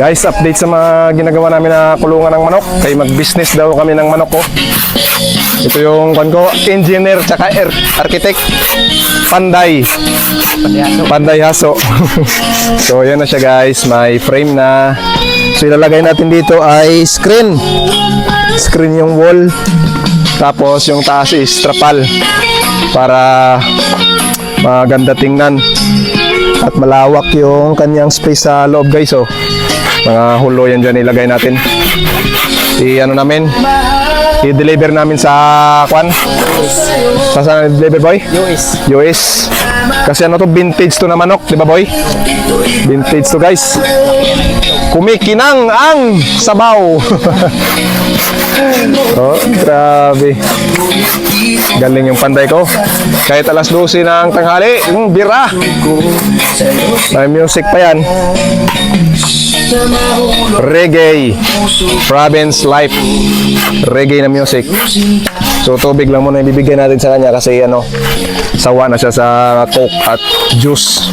Guys, update sa mga ginagawa namin na kulungan ng manok. Kaya mag-business daw kami ng manok ko. Ito yung engineer tsaka architect. Panday. Panday Haso. So, yan na siya guys. May frame na. So, ilalagay natin dito ay screen. Screen yung wall. Tapos, yung taas is trapal. Para maganda tingnan. At malawak yung kanyang space sa loob guys. Oh. Mga hulo yan dyan ilagay natin. I-deliver namin sa kwan. Saan i-deliver boy? US. Kasi ano to, vintage to na manok, di ba boy? Vintage to guys. Kumikinang ang sabaw. Oh, grabe. Galing yung panday ko. Kahit alas 12 ng tanghali, bira. May music pa yan. Reggae. Province Life. Reggae na music. So tubig lang muna ibibigay natin sa kanya kasi sawa na siya sa coke at juice.